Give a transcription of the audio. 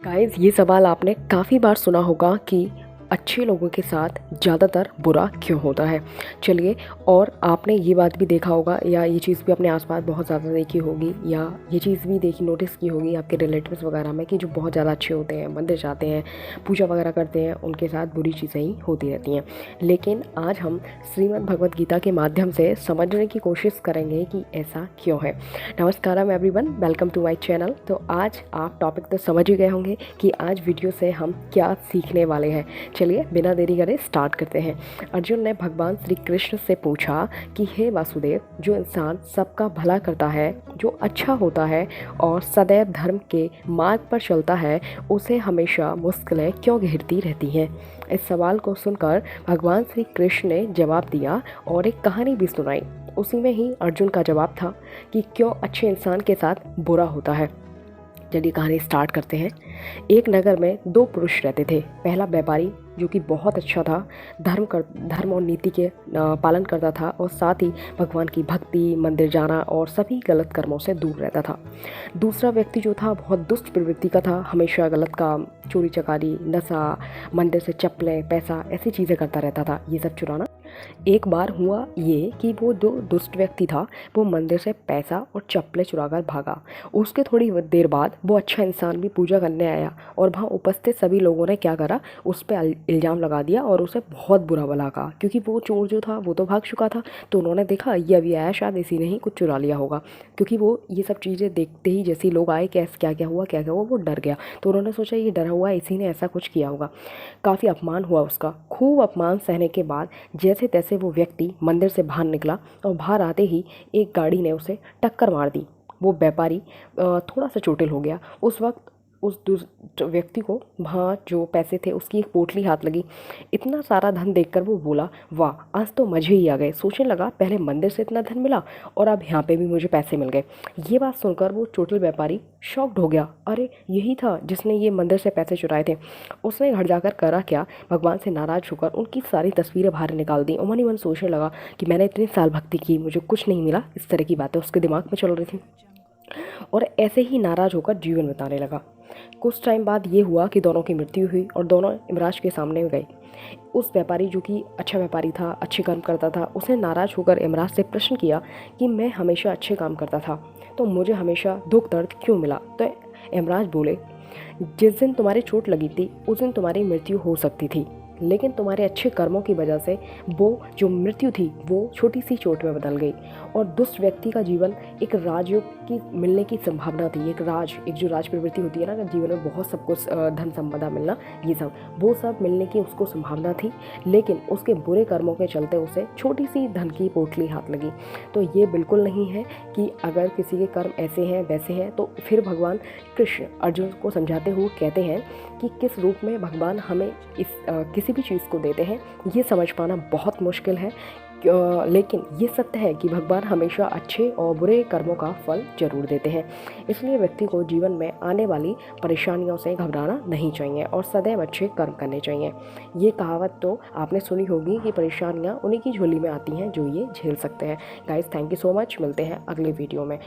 Guys ये सवाल आपने काफ़ी बार सुना होगा कि अच्छे लोगों के साथ ज़्यादातर बुरा क्यों होता है। चलिए, और आपने ये बात भी देखा होगा या ये चीज़ भी अपने आसपास बहुत ज़्यादा देखी होगी या ये चीज़ भी देखी नोटिस की होगी आपके रिलेटिव्स वगैरह में कि जो बहुत ज़्यादा अच्छे होते हैं, मंदिर जाते हैं, पूजा वगैरह करते हैं, उनके साथ बुरी चीज़ें ही होती रहती हैं। लेकिन आज हम श्रीमद् भगवद गीता के माध्यम से समझने की कोशिश करेंगे कि ऐसा क्यों है। नमस्कार everyone, welcome to my channel. तो आज आप टॉपिक तो समझ ही गए होंगे कि आज वीडियो से हम क्या सीखने वाले हैं। चलिए बिना देरी करे स्टार्ट करते हैं। अर्जुन ने भगवान श्री कृष्ण से पूछा कि हे वासुदेव, जो इंसान सबका भला करता है, जो अच्छा होता है और सदैव धर्म के मार्ग पर चलता है, उसे हमेशा मुश्किलें क्यों घेरती रहती हैं। इस सवाल को सुनकर भगवान श्री कृष्ण ने जवाब दिया और एक कहानी भी सुनाई। उसी में ही अर्जुन का जवाब था कि क्यों अच्छे इंसान के साथ बुरा होता है। चलिए कहानी स्टार्ट करते हैं। एक नगर में दो पुरुष रहते थे। पहला व्यापारी जो कि बहुत अच्छा था, धर्म और नीति के पालन करता था और साथ ही भगवान की भक्ति, मंदिर जाना और सभी गलत कर्मों से दूर रहता था। दूसरा व्यक्ति जो था बहुत दुष्ट प्रवृत्ति का था, हमेशा गलत काम, चोरी चकारी, नशा, मंदिर से चप्पलें, पैसा, ऐसी चीज़ें करता रहता था, ये सब चुराना। एक बार हुआ ये कि वो जो दुष्ट व्यक्ति था वो मंदिर से पैसा और चप्पलें चुराकर भागा। उसके थोड़ी देर बाद वो अच्छा इंसान भी पूजा करने आया और वहाँ उपस्थित सभी लोगों ने क्या करा, उस पर इल्ज़ाम लगा दिया और उसे बहुत बुरा भला कहा, क्योंकि वो चोर जो था वो तो भाग चुका था। तो उन्होंने देखा ये अभी आया, शायद इसी ने ही कुछ चुरा लिया होगा, क्योंकि वो ये सब चीज़ें देखते ही जैसे लोग आए कैसे क्या क्या हुआ वो डर गया। तो उन्होंने सोचा ये डरा हुआ इसी ने ऐसा कुछ किया होगा। काफ़ी अपमान हुआ उसका। खूब अपमान सहने के बाद जैसे तैसे वो व्यक्ति मंदिर से बाहर निकला और बाहर आते ही एक गाड़ी ने उसे टक्कर मार दी। वो व्यापारी थोड़ा सा चोटिल हो गया। उस वक्त उस व्यक्ति को वहाँ जो पैसे थे उसकी एक पोटली हाथ लगी। इतना सारा धन देखकर वो बोला, वाह आज तो मज़े ही आ गए। सोचने लगा पहले मंदिर से इतना धन मिला और अब यहाँ पे भी मुझे पैसे मिल गए। ये बात सुनकर वो चोटिल व्यापारी शॉक्ड हो गया। अरे यही था जिसने ये मंदिर से पैसे चुराए थे। उसने घर जाकर करा क्या, भगवान से नाराज़ होकर उनकी सारी तस्वीरें बाहर निकाल दी और मन ही मन सोचने लगा कि मैंने इतने साल भक्ति की, मुझे कुछ नहीं मिला। इस तरह की बातें उसके दिमाग में चल रही थी और ऐसे ही नाराज़ होकर जीवन बिताने लगा। कुछ टाइम बाद ये हुआ कि दोनों की मृत्यु हुई और दोनों यमराज के सामने गए। उस व्यापारी जो कि अच्छा व्यापारी था, अच्छे काम करता था, उसने नाराज़ होकर यमराज से प्रश्न किया कि मैं हमेशा अच्छे काम करता था तो मुझे हमेशा दुख दर्द क्यों मिला। तो यमराज बोले, जिस दिन तुम्हारी चोट लगी थी उस दिन तुम्हारी मृत्यु हो सकती थी, लेकिन तुम्हारे अच्छे कर्मों की वजह से वो जो मृत्यु थी वो छोटी सी चोट में बदल गई। और दुष्ट व्यक्ति का जीवन एक राजयोग की मिलने की संभावना थी। एक जो राज प्रवृत्ति होती है ना, जीवन में बहुत सब कुछ धन संपदा मिलना, ये सब वो सब मिलने की उसको संभावना थी, लेकिन उसके बुरे कर्मों के चलते उसे छोटी सी धन की पोटली हाथ लगी। तो ये बिल्कुल नहीं है कि अगर किसी के कर्म ऐसे हैं वैसे हैं। तो फिर भगवान कृष्ण अर्जुन को समझाते हुए कहते हैं कि किस रूप में भगवान हमें किसी भी चीज़ को देते हैं, ये समझ पाना बहुत मुश्किल है। लेकिन ये सत्य है कि भगवान हमेशा अच्छे और बुरे कर्मों का फल जरूर देते हैं। इसलिए व्यक्ति को जीवन में आने वाली परेशानियों से घबराना नहीं चाहिए और सदैव अच्छे कर्म करने चाहिए। ये कहावत तो आपने सुनी होगी कि परेशानियाँ उन्हीं की झोली में आती हैं जो ये झेल सकते हैं। Guys, thank you so much. मिलते हैं अगले वीडियो में।